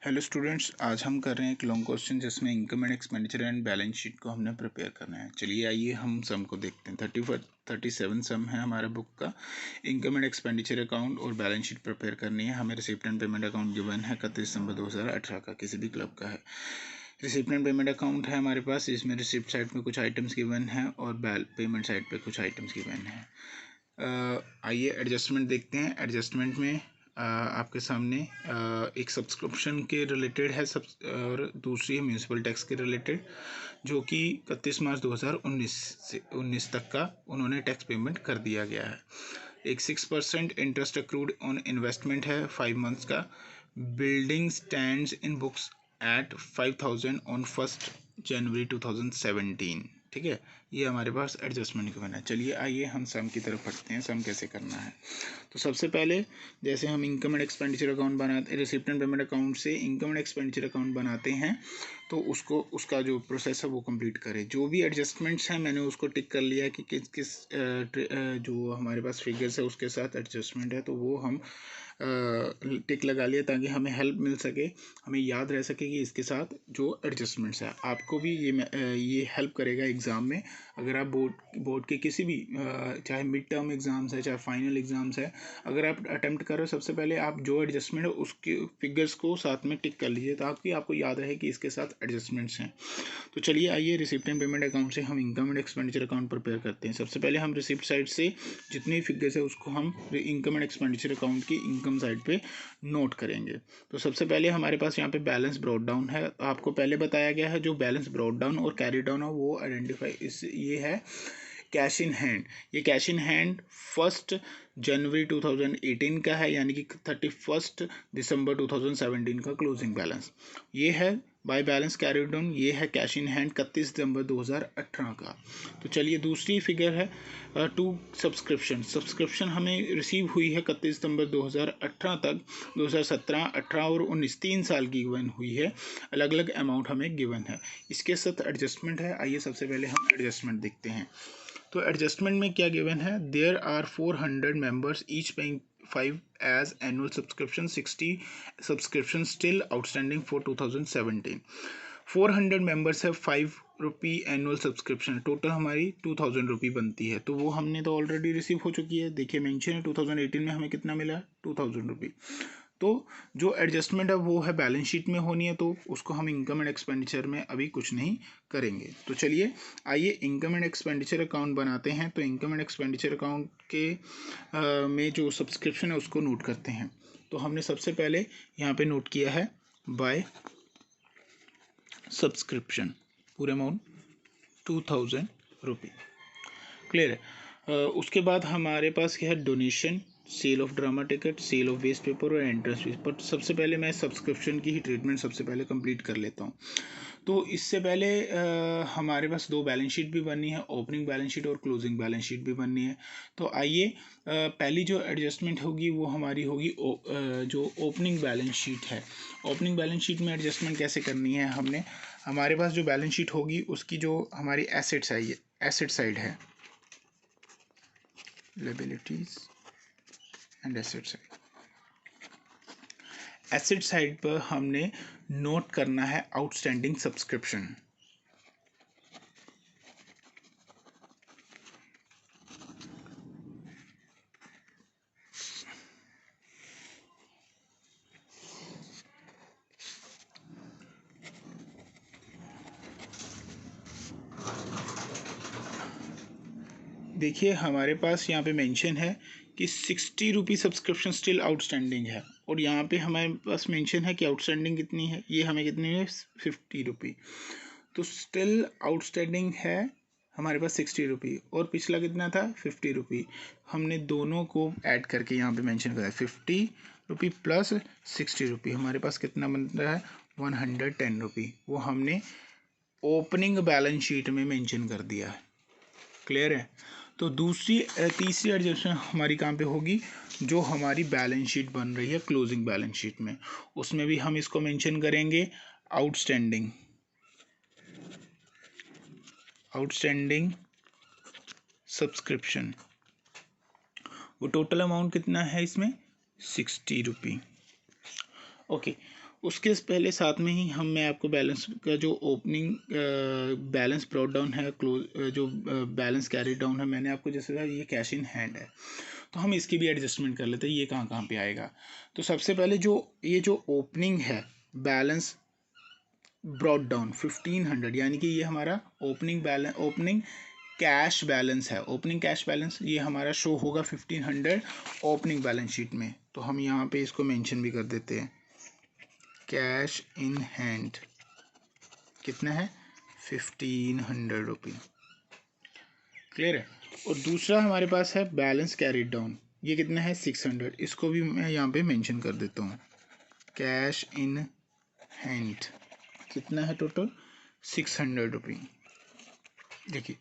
Hello students, आज हम कर रहे हैं एक लॉन्ग क्वेश्चन जिसमें income and expenditure and balance sheet को हमने प्रिपेयर करना है। चलिए आइए हम सम को देखते हैं। 37 सम है हमारे बुक का। इनकम एंड एक्सपेंडिचर अकाउंट और बैलेंस शीट प्रिपेयर करनी है हमें। Receipt and payment account given है 31 दिसंबर 2018 का, किसी भी क्लब का है। रिसिप्ट एंड पेमेंट अकाउंट है हमारे पास, इसमें रिसिप्ट साइड में कुछ आइटम्स गिवन है और पेमेंट साइड पे कुछ आइटम्स गिवन है। आइए एडजस्टमेंट देखते हैं। एडजस्टमेंट में आपके सामने एक सब्सक्रिप्शन के रिलेटेड है और दूसरी है म्यूनसिपल टैक्स के रिलेटेड, जो कि 31 मार्च 2019 से 19 तक का उन्होंने टैक्स पेमेंट कर दिया गया है। एक 6% इंटरेस्ट अक्रूड ऑन इन्वेस्टमेंट है 5 मंथ्स का। Building stands in books at 5000 on 1 जनवरी 2017। ठीक है, ये हमारे पास एडजस्टमेंट गिवन है। चलिए आइए हम सम की तरफ बढ़ते हैं। सम कैसे करना है, तो सबसे पहले जैसे हम इनकम एंड एक्सपेंडिचर अकाउंट बनाते हैं, रिसिप्ट एंड पेमेंट अकाउंट से इनकम एंड एक्सपेंडिचर अकाउंट बनाते हैं, तो उसका जो प्रोसेस है वो कंप्लीट करें। जो भी एडजस्टमेंट्स हैं मैंने उसको टिक कर लिया कि किस किस जो हमारे पास फिगर्स है उसके साथ एडजस्टमेंट है, तो वो हम टिक लगा लिया ताकि हमें हेल्प मिल सके, हमें याद रह सके कि इसके साथ जो एडजस्टमेंट्स है। आपको भी ये हेल्प करेगा एग्ज़ाम में। अगर आप बोर्ड के किसी भी चाहे मिड टर्म एग्ज़ाम्स है चाहे फाइनल एग्ज़ाम्स है, अगर आप अटेम्प्ट कर रहे हो, सबसे पहले आप जो एडजस्टमेंट है उसके फिगर्स को साथ में टिक कर लीजिए ताकि आपको याद रहे कि इसके साथ एडजस्टमेंट्स हैं। तो चलिए आइए रिसिप्ट एंड पेमेंट अकाउंट से हम income and expenditure account prepare करते हैं। सबसे पहले हम रिसिप्ट साइड से जितनी फिगर्स है उसको हम इनकम एंड एक्सपेंडिचर अकाउंट की इनकम साइड पे नोट करेंगे। तो सबसे पहले हमारे पास यहाँ पे बैलेंस ब्रॉट डाउन है। आपको पहले बताया गया है जो बैलेंस ब्रॉट डाउन और कैरी डाउन है वो आइडेंटिफाई ये है कैश इन हैंड। ये कैश इन हैंड 1 जनवरी 2018 का है, यानी कि 31 दिसंबर 2017 का क्लोजिंग बैलेंस ये है। बाय बैलेंस कैरी डाउन ये है कैश इन हैंड 31 दिसंबर 2018 का। तो चलिए दूसरी फिगर है टू सब्सक्रिप्शन हमें रिसीव हुई है 31 सितंबर 2018 तक। 2017, 18 और 19 3 साल की गिवन हुई है, अलग अलग अमाउंट हमें गिवन है। इसके साथ एडजस्टमेंट है। आइए सबसे पहले हम एडजस्टमेंट देखते हैं। तो एडजस्टमेंट में क्या गिवन है, there are 400 members each paying 5 as annual subscription, 60 subscription still outstanding for 2017। 400 members है, 5 रुपी एनुअल सब्सक्रिप्शन, टोटल हमारी 2000 रुपी बनती है। तो वो हमने तो ऑलरेडी रिसीव हो चुकी है, देखिए मेंशन है 2018 में हमें कितना मिला, 2000 रुपी। तो जो एडजस्टमेंट है वो है बैलेंस शीट में होनी है, तो उसको हम इनकम एंड एक्सपेंडिचर में अभी कुछ नहीं करेंगे। तो चलिए आइए इनकम एंड एक्सपेंडिचर अकाउंट बनाते हैं। तो इनकम एंड एक्सपेंडिचर अकाउंट के में जो सब्सक्रिप्शन है उसको नोट करते हैं। तो हमने सबसे पहले यहाँ पे नोट किया है बाय सब्सक्रिप्शन, पूरे अमाउंट 2000 रुपी, क्लियर है। उसके बाद हमारे पास क्या है, donation, sale of drama ticket, sale of waste paper और एंट्रेंस फीस। बट सबसे पहले मैं सब्सक्रिप्शन की ही ट्रीटमेंट सबसे पहले कंप्लीट कर लेता हूँ। तो इससे पहले हमारे पास दो बैलेंस शीट भी बननी है, ओपनिंग बैलेंस शीट और क्लोजिंग बैलेंस शीट भी बननी है। तो आइए पहली जो एडजस्टमेंट होगी वो हमारी होगी जो ओपनिंग बैलेंस शीट है। ओपनिंग बैलेंस शीट में एडजस्टमेंट कैसे करनी है, हमने हमारे पास जो बैलेंस शीट होगी उसकी जो हमारी एसेट्स है, ये एसेट साइड है, liabilities and asset side. Asset side पर हमने नोट करना है आउटस्टैंडिंग सब्सक्रिप्शन। देखिए हमारे पास यहाँ पे मेंशन है कि 60 रुपी सब्सक्रिप्शन स्टिल आउटस्टैंडिंग है, और यहाँ पे हमारे पास मेंशन है कि आउटस्टैंडिंग कितनी है, ये हमें कितनी है 50 रुपी। तो स्टिल आउटस्टैंडिंग है हमारे पास 60 रुपी, और पिछला कितना था 50 रुपी। हमने दोनों को ऐड करके यहाँ पे मेंशन करा है 50 रुपी प्लस 60 रुपी, हमारे पास कितना बन रहा है 110 रुपी। वो हमने ओपनिंग बैलेंस शीट में मेंशन कर दिया है, क्लियर है। तो तीसरी एडजस्टमेंट हमारी कहाँ पे होगी, जो हमारी बैलेंस शीट बन रही है क्लोजिंग बैलेंस शीट में, उसमें भी हम इसको मेंशन करेंगे आउटस्टैंडिंग सब्सक्रिप्शन। वो टोटल अमाउंट कितना है इसमें 60 रुपी, ओके। उसके पहले साथ में ही मैं आपको बैलेंस का जो ओपनिंग बैलेंस ब्रॉट डाउन है, क्लोज जो बैलेंस कैरी डाउन है, मैंने आपको जैसे कहा ये कैश इन हैंड है, तो हम इसकी भी एडजस्टमेंट कर लेते हैं ये कहाँ कहाँ पे आएगा। तो सबसे पहले जो ओपनिंग है बैलेंस ब्रॉट डाउन 1500, यानी कि ये हमारा ओपनिंग कैश बैलेंस है। ओपनिंग कैश बैलेंस ये हमारा शो होगा 1500 ओपनिंग बैलेंस शीट में। तो हम यहाँ पे इसको मेंशन भी कर देते हैं, कैश इन हैंड कितना है 1500 रुपये। क्लियर है। और दूसरा हमारे पास है बैलेंस कैरीड डाउन, ये कितना है 600, इसको भी मैं यहाँ पे मेंशन कर देता हूँ, कैश इन हैंड कितना है टोटल 600 रुपये। देखिए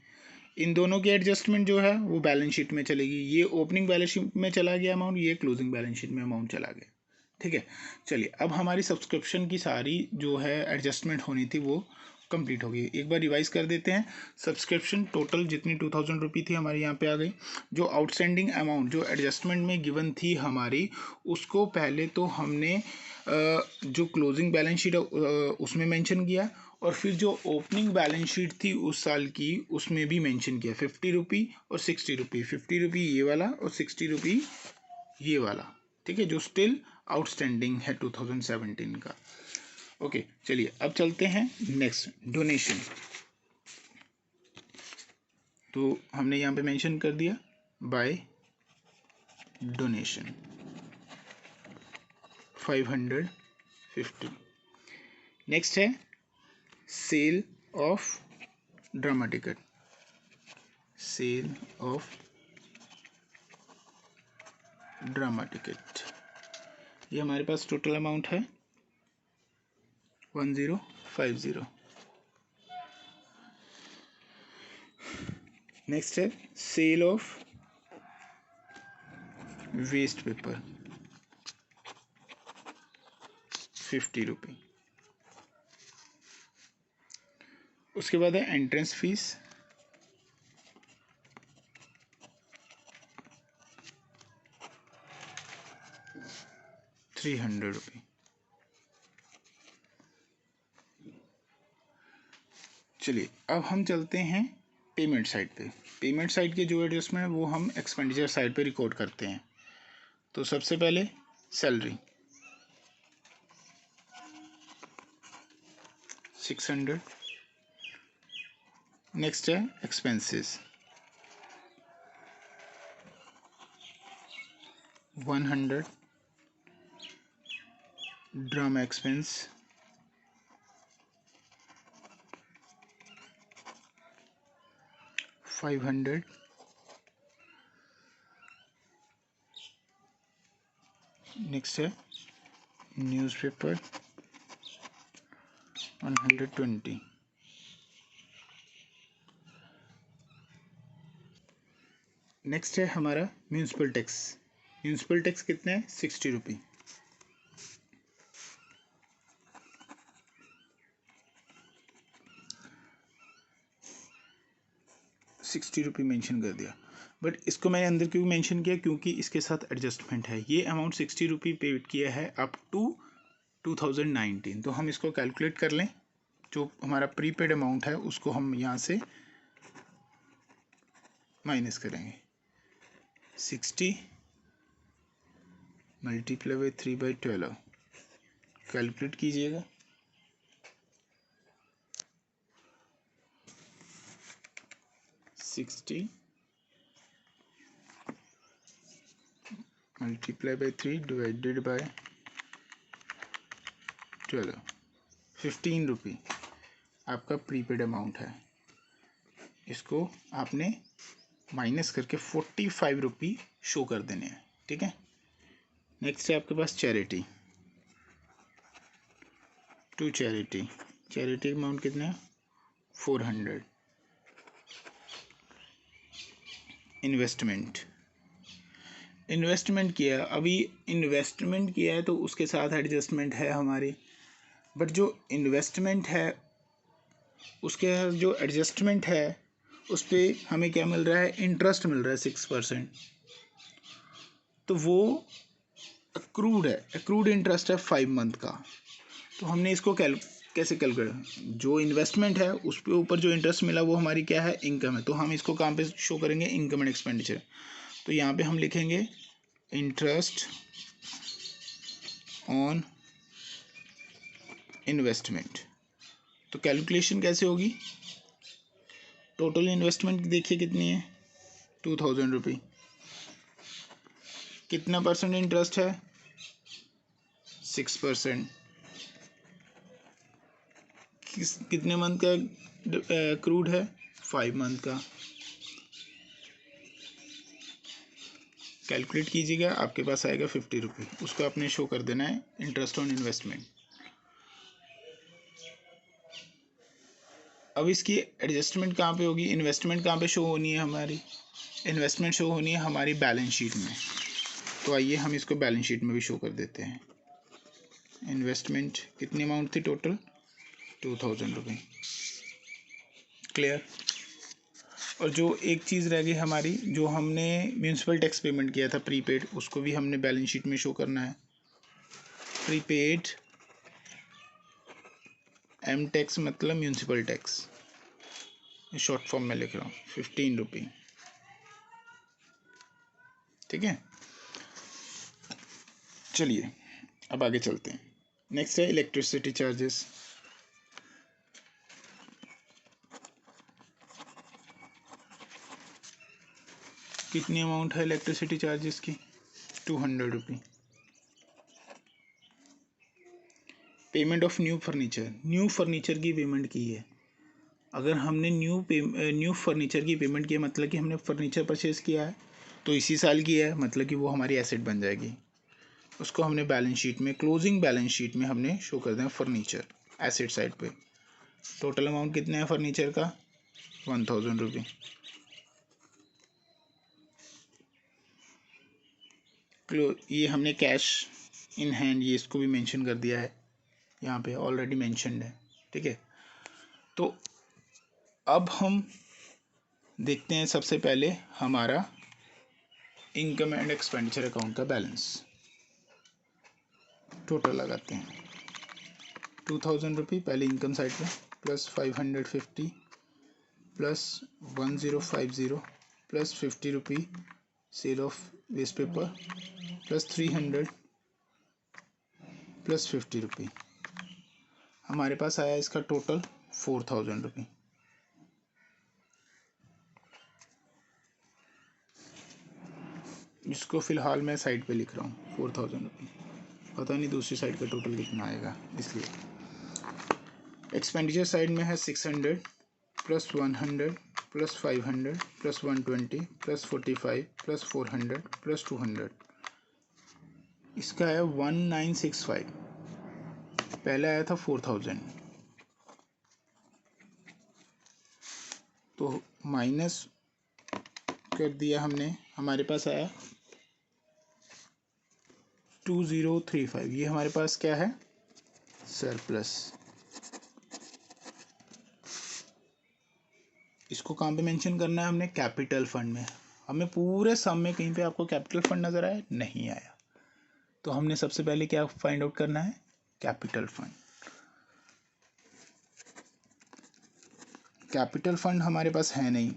इन दोनों की एडजस्टमेंट जो है वो बैलेंस शीट में चलेगी, ये ओपनिंग बैलेंस शीट में चला गया अमाउंट, ये क्लोजिंग बैलेंस शीट में अमाउंट चला गया। ठीक है, चलिए अब हमारी सब्सक्रिप्शन की सारी जो है एडजस्टमेंट होनी थी वो कंप्लीट हो गई। एक बार रिवाइज कर देते हैं। सब्सक्रिप्शन टोटल जितनी 2000 रुपये थी हमारी यहाँ पे आ गई। जो आउटस्टैंडिंग अमाउंट जो एडजस्टमेंट में गिवन थी हमारी, उसको पहले तो हमने जो क्लोजिंग बैलेंस शीट उसमें मेंशन किया, और फिर जो ओपनिंग बैलेंस शीट थी उस साल की उसमें भी मेंशन किया 50 रुपये और 60 रुपये, 50 रुपये ये वाला और 60 रुपये ये वाला। ठीक है, जो स्टिल आउटस्टैंडिंग है 2017 का। ओके चलिए अब चलते हैं नेक्स्ट, डोनेशन। तो हमने यहाँ पे मेंशन कर दिया बाय डोनेशन 550। नेक्स्ट है sale of drama ticket, sale of drama ticket, ये हमारे पास टोटल अमाउंट है 1050। नेक्स्ट है सेल ऑफ वेस्ट पेपर 50 रुपये। उसके बाद है एंट्रेंस फीस 300 रुपये। चलिए अब हम चलते हैं पेमेंट साइड पे। पेमेंट साइड के जो एडजस्टमेंट है वो हम एक्सपेंडिचर साइड पे रिकॉर्ड करते हैं। तो सबसे पहले सैलरी 600। नेक्स्ट है एक्सपेंसेस 100, ड्रामा एक्सपेंस 500, नेक्स्ट है न्यूज़पेपर 120। नेक्स्ट है हमारा म्यूनसिपल टैक्स। म्यूनसिपल टैक्स कितना है 60 रुपये। मेंशन कर दिया, बट इसको मैंने अंदर क्यों मेंशन किया, क्योंकि इसके साथ एडजस्टमेंट है। ये अमाउंट 60 रुपये पेड किया है अप टू 2019। तो हम इसको कैलकुलेट कर लें, जो हमारा प्रीपेड अमाउंट है उसको हम यहाँ से माइनस करेंगे। 60 मल्टीप्लाई बाई 3/12 कैलकुलेट कीजिएगा। 60 मल्टीप्लाई बाई 3 डिवाइडेड बाय 12, 15 रुपये आपका प्रीपेड अमाउंट है। इसको आपने माइनस करके 45 रुपये शो कर देने हैं। ठीक है, नेक्स्ट है आपके पास चैरिटी। टू चैरिटी अमाउंट कितना है 400। इन्वेस्टमेंट किया, अभी इन्वेस्टमेंट किया है तो उसके साथ एडजस्टमेंट है हमारी, बट जो इन्वेस्टमेंट है उसके जो एडजस्टमेंट है उस पर हमें क्या मिल रहा है, इंटरेस्ट मिल रहा है 6%। तो वो अक्रूड है, अक्रूड इंटरेस्ट है 5 मंथ का। तो हमने इसको कैसे कैलकुलेट, जो इन्वेस्टमेंट है उस पे ऊपर जो इंटरेस्ट मिला वो हमारी क्या है, इनकम है। तो हम इसको कहाँ पे शो करेंगे, इनकम एंड एक्सपेंडिचर। तो यहाँ पे हम लिखेंगे इंटरेस्ट ऑन इन्वेस्टमेंट। तो कैलकुलेशन कैसे होगी, टोटल इन्वेस्टमेंट देखिए कितनी है, 2000 रुपये। कितना परसेंट इंटरेस्ट है, 6%। कितने मंथ का क्रूड है, 5 मंथ का। कैलकुलेट कीजिएगा, आपके पास आएगा 50 रुपये। उसको आपने शो कर देना है इंटरेस्ट ऑन इन्वेस्टमेंट। अब इसकी एडजस्टमेंट कहाँ पे होगी, इन्वेस्टमेंट कहाँ पे शो होनी है हमारी, इन्वेस्टमेंट शो होनी है हमारी बैलेंस शीट में। तो आइए हम इसको बैलेंस शीट में भी शो कर देते हैं। इन्वेस्टमेंट कितनी अमाउंट थी टोटल, 2000 रुपये। क्लियर। और जो एक चीज़ रह गई हमारी, जो हमने म्यूनसिपल टैक्स पेमेंट किया था प्रीपेड, उसको भी हमने बैलेंस शीट में शो करना है। प्रीपेड एम टैक्स मतलब म्यूनसिपल टैक्स, शॉर्ट फॉर्म में लिख रहा हूँ, 15 रुपये। ठीक है, चलिए अब आगे चलते हैं। नेक्स्ट है इलेक्ट्रिसिटी चार्जेस। कितनी अमाउंट है इलेक्ट्रिसिटी चार्जेस की, 200 रुपये। Payment of new furniture, new furniture की पेमेंट की है। अगर हमने न्यू फर्नीचर की पेमेंट की है, मतलब कि हमने फर्नीचर परचेज़ किया है तो इसी साल किया है, मतलब कि वो हमारी एसेट बन जाएगी। उसको हमने बैलेंस शीट में, क्लोजिंग बैलेंस शीट में हमने शो कर दें फर्नीचर एसेट साइड पे। टोटल अमाउंट कितना है फर्नीचर का, 1000 रुपये। ये हमने कैश इन हैंड, ये इसको भी मेंशन कर दिया है यहाँ पे, ऑलरेडी मेंशन्ड है। ठीक है, तो अब हम देखते हैं सबसे पहले हमारा इनकम एंड एक्सपेंडिचर अकाउंट का बैलेंस। टोटल लगाते हैं 2000 रुपये पहले इनकम साइड पे, प्लस 550 प्लस 1050 प्लस 50 रुपये sale of waste paper plus 300 plus 50 रुपये। हमारे पास आया इसका टोटल 4000 रुपये। इसको फ़िलहाल मैं साइड पे लिख रहा हूँ 4000 रुपये, पता नहीं दूसरी साइड का टोटल कितना आएगा इसलिए। एक्सपेंडिचर साइड में है 600 plus 100 plus 500 plus 120 plus 45 plus 400 plus 200। इसका है 1965। पहले आया था 4000, तो माइनस कर दिया हमने, हमारे पास आया 2035। ये हमारे पास क्या है, सरप्लस। इसको कहाँ पे मेंशन करना है हमने, कैपिटल फंड में। हमें पूरे सम में कहीं पे आपको कैपिटल फंड नज़र आया, नहीं आया, तो हमने सबसे पहले क्या फाइंड आउट करना है, कैपिटल फंड। कैपिटल फंड हमारे पास है नहीं,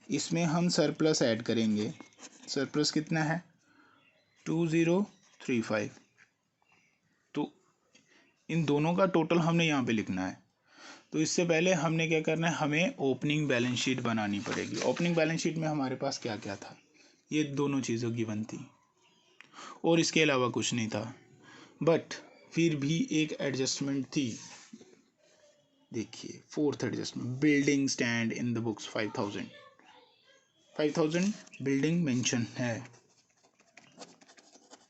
इसमें हम सरप्लस ऐड करेंगे। सरप्लस कितना है, 2035। तो इन दोनों का टोटल हमने यहाँ पे लिखना है। तो इससे पहले हमने क्या करना है, हमें ओपनिंग बैलेंस शीट बनानी पड़ेगी। ओपनिंग बैलेंस शीट में हमारे पास क्या क्या था, ये दोनों चीज़ों की बनती और इसके अलावा कुछ नहीं था। बट फिर भी एक एडजस्टमेंट थी, देखिए fourth adjustment, building stand in the books 5000 building mention है।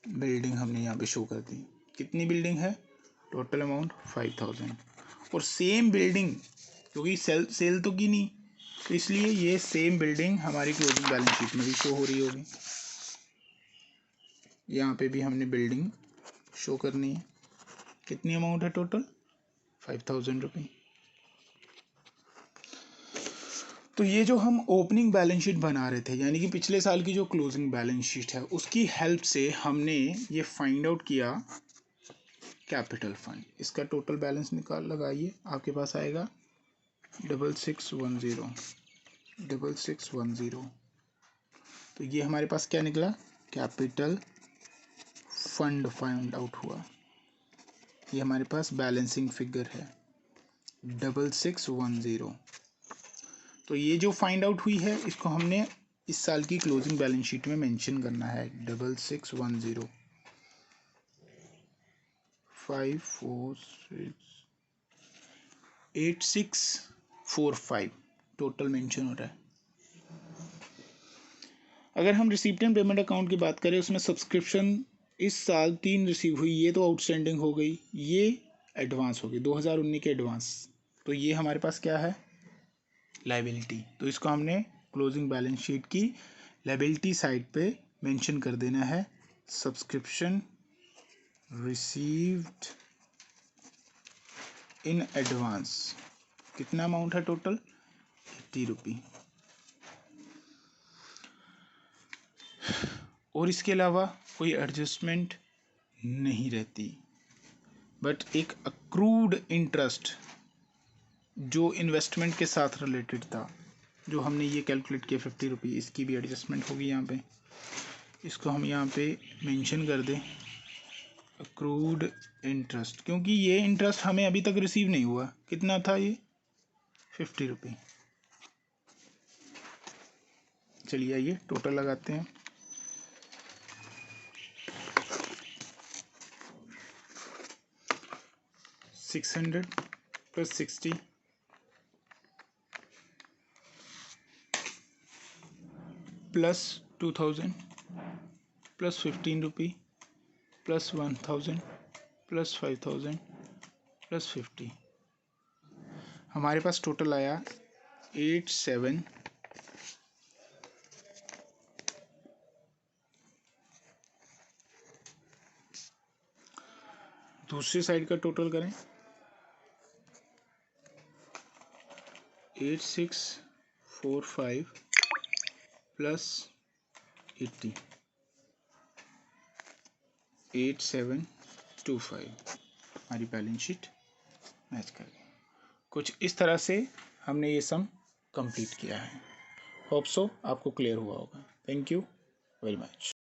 बिल्डिंग हमने यहाँ पे शो कर दी, कितनी बिल्डिंग है, टोटल अमाउंट 5000। और सेम बिल्डिंग, क्योंकि सेल तो की नहीं, तो इसलिए ये सेम बिल्डिंग हमारी क्लोजिंग बैलेंस शीट में भी शो हो रही होगी। यहाँ पे भी हमने बिल्डिंग शो करनी है। कितनी अमाउंट है टोटल, 5000 रुपये। तो ये जो हम ओपनिंग बैलेंस शीट बना रहे थे, यानी कि पिछले साल की जो क्लोजिंग बैलेंस शीट है, उसकी हेल्प से हमने ये फाइंड आउट किया कैपिटल फंड, इसका टोटल बैलेंस निकाल लगाइए, आपके पास आएगा 6610। तो ये हमारे पास क्या निकला, कैपिटल फंड फाइंड आउट हुआ। ये हमारे पास बैलेंसिंग फिगर है 6610। तो ये जो फाइंड आउट हुई है इसको हमने इस साल की क्लोजिंग बैलेंस शीट में मेंशन करना है। 6610 8645 टोटल मेंशन हो रहा है। अगर हम रिसीप्ट एंड पेमेंट अकाउंट की बात करें, उसमें सब्सक्रिप्शन इस साल 3 रिसीव हुई, ये तो आउटस्टैंडिंग हो गई, ये एडवांस हो गई 2019 के एडवांस। तो ये हमारे पास क्या है, लायबिलिटी। तो इसको हमने क्लोजिंग बैलेंस शीट की लायबिलिटी साइड पे मेंशन कर देना है, सब्सक्रिप्शन रिसीव्ड इन एडवांस। कितना अमाउंट है टोटल, 80 रुपये। और इसके अलावा कोई एडजस्टमेंट नहीं रहती, बट एक अक्रूड इंटरेस्ट जो इन्वेस्टमेंट के साथ रिलेटेड था, जो हमने ये कैलकुलेट किया 50 रुपये, इसकी भी एडजस्टमेंट होगी यहाँ पे। इसको हम यहाँ पे मेंशन कर दें अक्रूड इंटरेस्ट, क्योंकि ये इंटरेस्ट हमें अभी तक रिसीव नहीं हुआ। कितना था ये, 50 रुपये। चलिए आइए टोटल लगाते हैं। $600 + 60 + 2000 + 15 रुपये + 1000 + 5000 + 50, हमारे पास टोटल आया 87। दूसरी साइड का टोटल करें, 8645 + 80 8725, हमारी बैलेंस शीट मैच कर गई। कुछ इस तरह से हमने ये सम कंप्लीट किया है। होप सो आपको क्लियर हुआ होगा। Thank you very much.